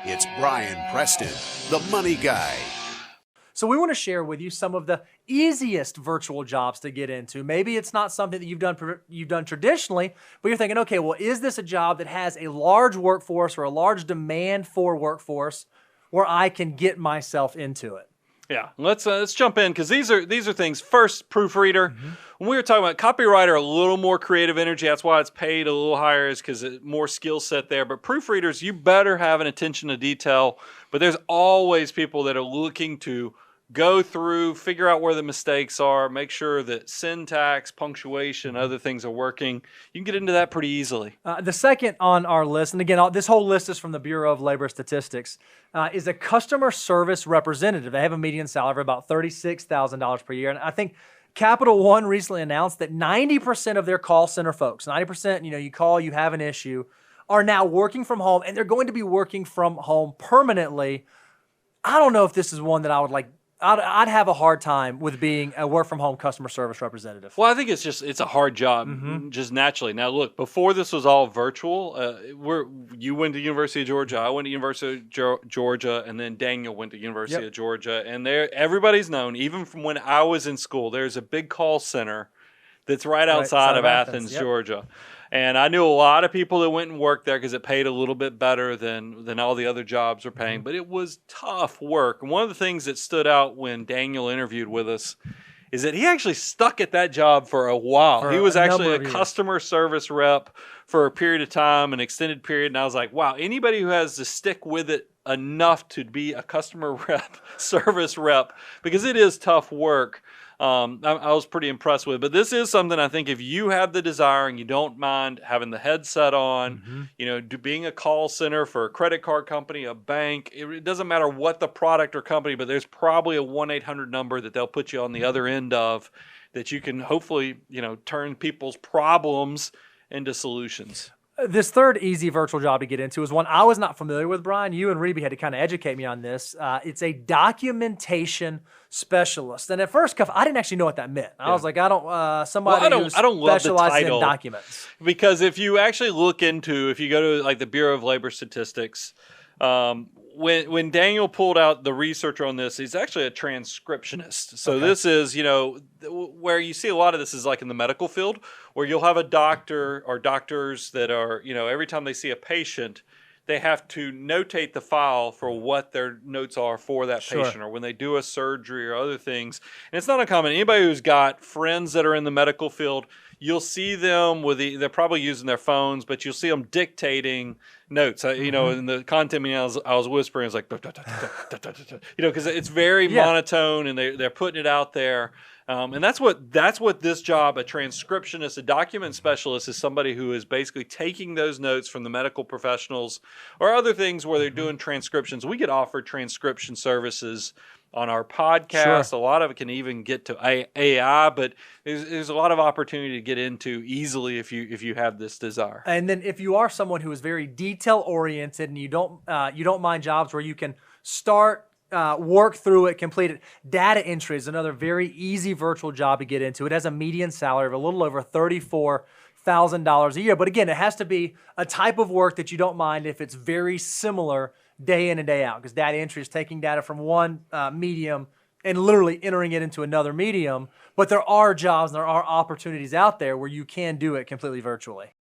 It's Brian Preston, the money guy. So we want to share with you some of the easiest virtual jobs to get into. Maybe it's not something that you've done traditionally, but you're thinking, okay, well, is this a job that has a large workforce or a large demand for workforce where I can get myself into it? Yeah, let's jump in because these are things. First, proofreader. When we were talking about copywriter, a little more creative energy. That's why it's paid a little higher, is because more skill set there. But proofreaders, you better have an attention to detail. But there's always people that are looking to go through, figure out where the mistakes are, make sure that syntax, punctuation, other things are working. You can get into that pretty easily. The second on our list, and again, this whole list is from the Bureau of Labor Statistics, is a customer service representative. They have a median salary of about $36,000 per year. And I think Capital One recently announced that 90% of their call center folks, 90%, you call, you have an issue, are now working from home, and they're going to be working from home permanently. I don't know if this is one that I would like. I'd have a hard time with being a work-from-home customer service representative. Well, I think it's a hard job, just naturally. Now, look, before this was all virtual, you went to University of Georgia, I went to University of Georgia, and then Daniel went to University of Georgia. And everybody's known, even from when I was in school, there's a big call center that's right outside of Athens, Georgia. And I knew a lot of people that went and worked there because it paid a little bit better than all the other jobs were paying. But it was tough work. And one of the things that stood out when Daniel interviewed with us is that he actually stuck at that job for a while. He was actually a customer service rep for a period of time, an extended period. And I was like, wow, anybody who has to stick with it enough to be a customer rep, service rep, because it is tough work. I was pretty impressed with it. But this is something I think if you have the desire and you don't mind having the headset on, being a call center for a credit card company, a bank, it doesn't matter what the product or company, but there's probably a 1-800 number that they'll put you on the other end of that you can hopefully, turn people's problems into solutions. This third easy virtual job to get into is one I was not familiar with, Brian. You and Reby had to kind of educate me on this. It's a documentation specialist. And at first, I didn't actually know what that meant. I was like, I don't who specializes in documents. Because if you actually look into, if you go to like the Bureau of Labor Statistics, when Daniel pulled out the researcher on this, he's actually a transcriptionist. So this is, where you see a lot of this is like in the medical field, where you'll have a doctor or doctors that are, every time they see a patient, they have to notate the file for what their notes are for that patient, or when they do a surgery or other things. And it's not uncommon. Anybody who's got friends that are in the medical field, you'll see them they're probably using their phones, but you'll see them dictating notes. In the content meeting, I was whispering, I was like, because it's very monotone, and they're putting it out there. And that's what this job, a transcriptionist, a document specialist, is somebody who is basically taking those notes from the medical professionals or other things where they're doing transcriptions. We get offered transcription services on our podcast. A lot of it can even get to AI, but there's a lot of opportunity to get into easily if you have this desire. And then if you are someone who is very detail oriented and you don't mind jobs where you can start, work through it, complete it. Data entry is another very easy virtual job to get into. It has a median salary of a little over $34,000 a year. But again, it has to be a type of work that you don't mind if it's very similar day in and day out, because data entry is taking data from one medium and literally entering it into another medium. But there are jobs and there are opportunities out there where you can do it completely virtually.